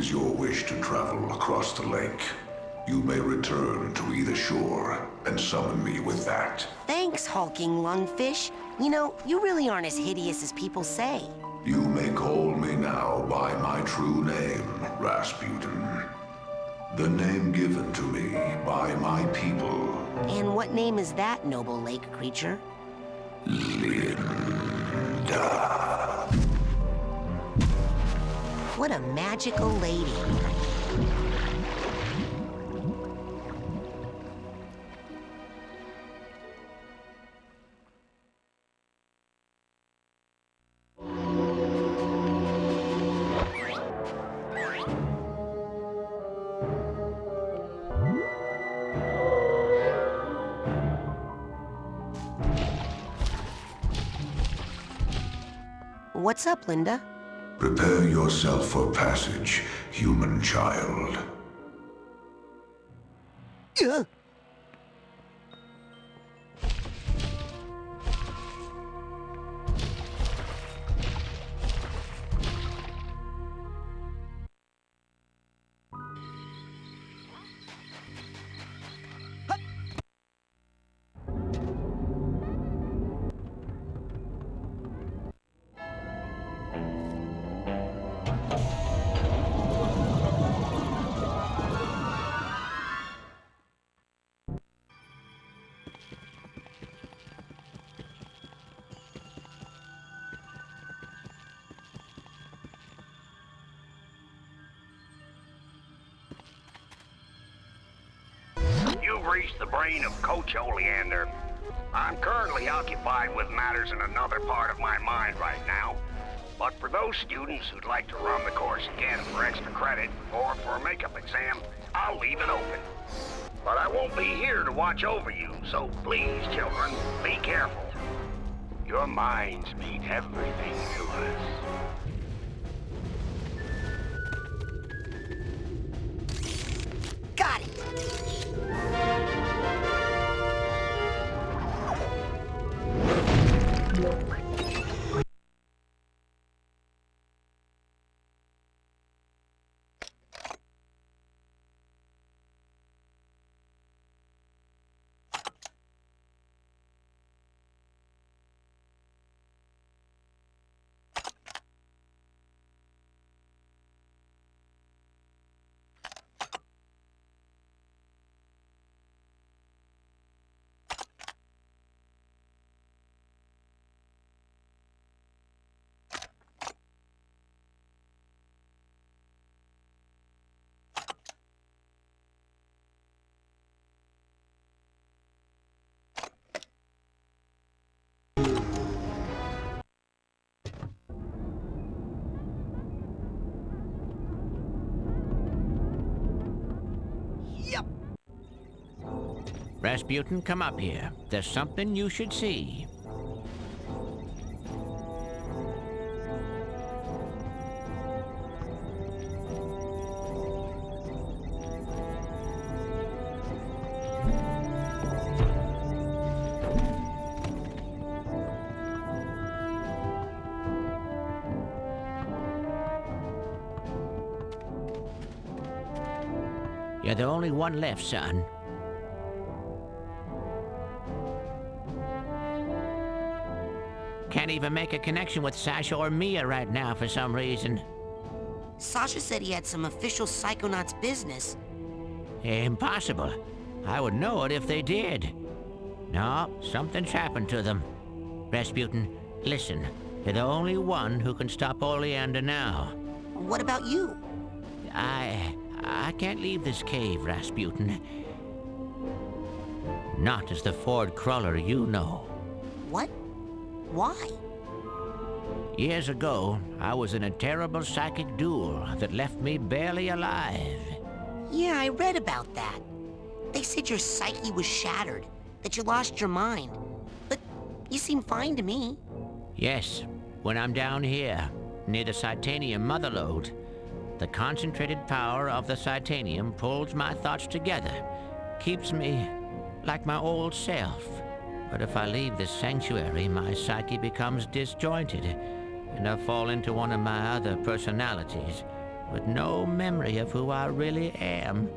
is your wish to travel across the lake, you may return to either shore and summon me with that. Thanks, hulking lungfish. You know, you really aren't as hideous as people say. You may call me now by my true name, Rasputin. The name given to me by my people. And what name is that, noble lake creature? Linda. What a magical lady. What's up, Linda? Prepare yourself for passage, human child. Ugh. You've reached the brain of Coach Oleander. I'm currently occupied with matters in another part of my mind right now. But for those students who'd like to run the course again for extra credit or for a makeup exam, I'll leave it open. But I won't be here to watch over you, so please, children, be careful. Your minds mean everything to us. Got it! Rasputin, come up here. There's something you should see. You're the only one left, son. Can't even make a connection with Sasha or Mia right now for some reason. Sasha said he had some official Psychonauts business. Impossible. I would know it if they did. No, something's happened to them. Rasputin, listen. You're the only one who can stop Oleander now. What about you? I can't leave this cave, Rasputin. Not as the Ford crawler you know. What? Why? Years ago, I was in a terrible psychic duel that left me barely alive. Yeah, I read about that. They said your psyche was shattered, that you lost your mind. But you seem fine to me. Yes, when I'm down here, near the Psytanium motherlode, the concentrated power of the Psytanium pulls my thoughts together, keeps me like my old self. But if I leave this sanctuary, my psyche becomes disjointed, and I fall into one of my other personalities, with no memory of who I really am.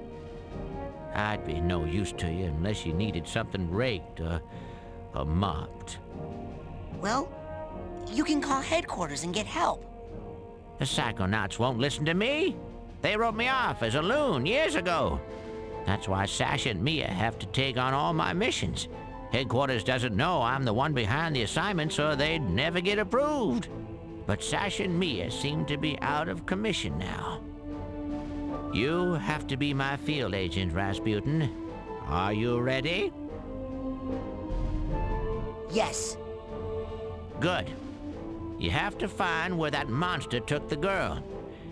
I'd be no use to you unless you needed something raked or mopped. Well, you can call headquarters and get help. The Psychonauts won't listen to me. They wrote me off as a loon years ago. That's why Sasha and Mia have to take on all my missions. Headquarters doesn't know I'm the one behind the assignment, so they'd never get approved. But Sasha and Mia seem to be out of commission now. You have to be my field agent, Rasputin. Are you ready? Yes. Good. You have to find where that monster took the girl.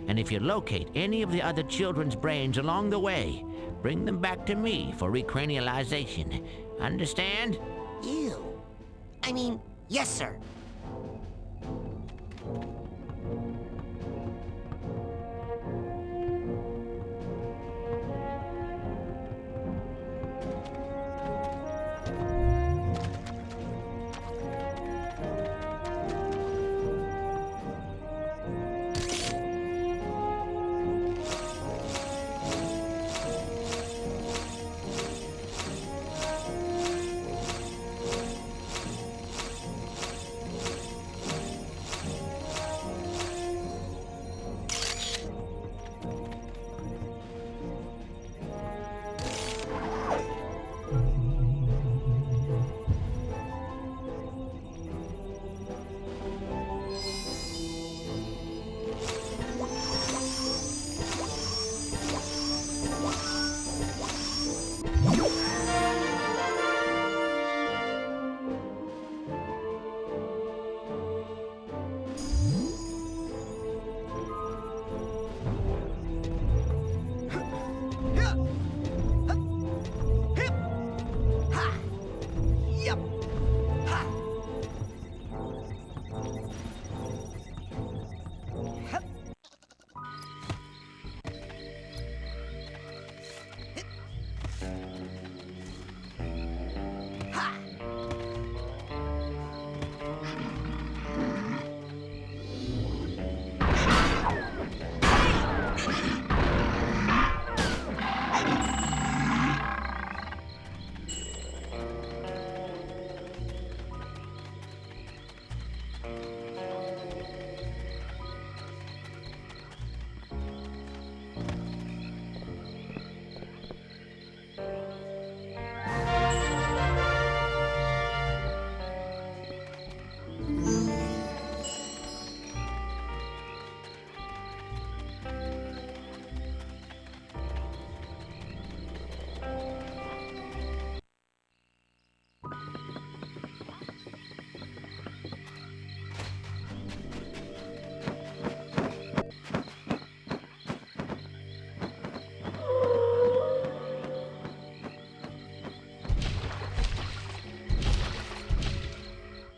And if you locate any of the other children's brains along the way, bring them back to me for recranialization. Understand? Ew. I mean, yes, sir.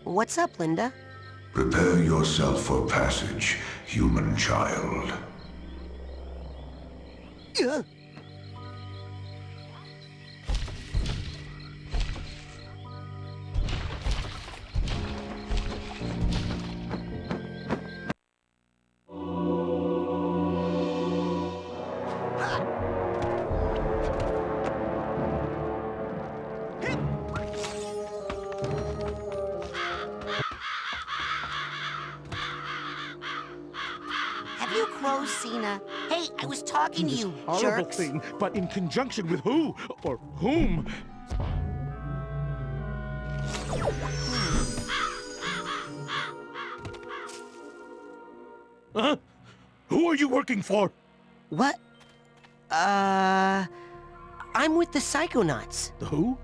What's up, Linda? Prepare yourself for passage, human child. Ugh. Have you crows seen a... Hey, I was talking to you, Horrible jerks. thing, but in conjunction with who or whom? Huh? Who are you working for? What? I'm with the Psychonauts. The who?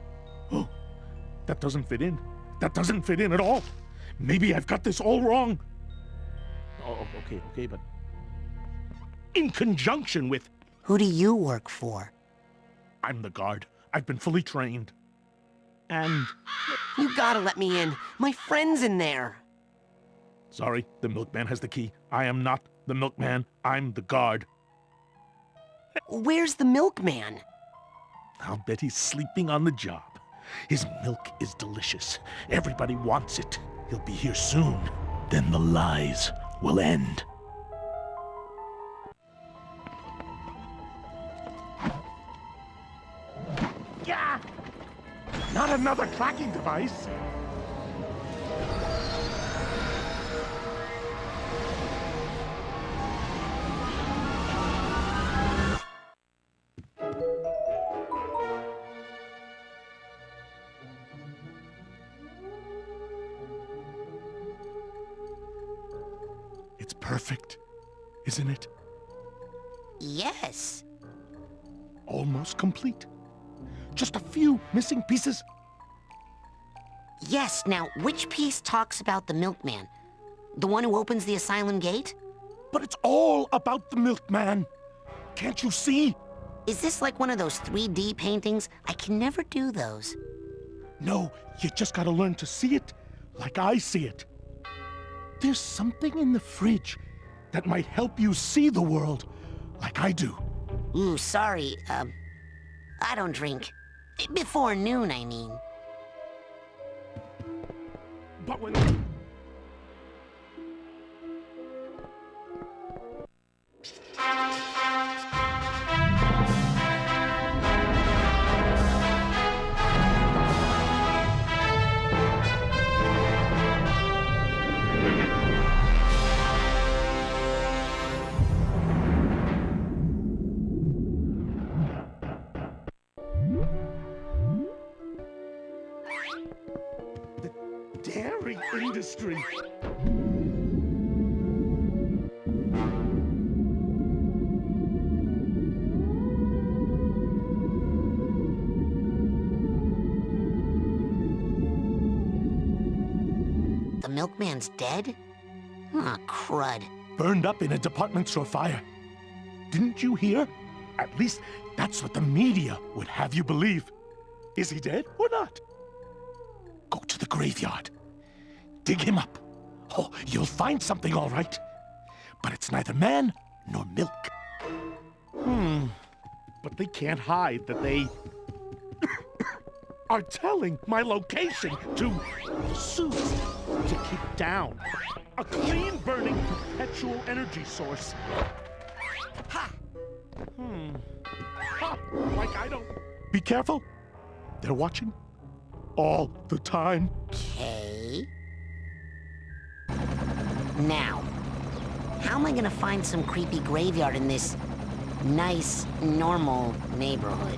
Oh, that doesn't fit in. That doesn't fit in at all. Maybe I've got this all wrong. Oh, okay, but in conjunction with... Who do you work for? I'm the guard. I've been fully trained. And... You gotta let me in. My friend's in there. Sorry, the milkman has the key. I am not the milkman. I'm the guard. Where's the milkman? I'll bet he's sleeping on the job. His milk is delicious. Everybody wants it. He'll be here soon. Then the lies will end. Yeah! Not another tracking device. It's perfect, isn't it? Yes. Almost complete. Just a few missing pieces. Yes, now, which piece talks about the milkman? The one who opens the asylum gate? But it's all about the milkman. Can't you see? Is this like one of those 3D paintings? I can never do those. No, you just gotta learn to see it like I see it. There's something in the fridge that might help you see the world like I do. Ooh, sorry, I don't drink. Before noon, I mean. But when... The dairy industry. The milkman's dead? Aw, crud. Burned up in a department store fire. Didn't you hear? At least that's what the media would have you believe. Is he dead or not? Go to the graveyard. Dig him up. Oh, you'll find something all right. But it's neither man nor milk. But they can't hide that they are telling my location to Zeus to keep down. A clean burning perpetual energy source. Ha! Ha! Like I don't... Be careful. They're watching. All the time. Okay. Now, how am I gonna find some creepy graveyard in this nice, normal neighborhood?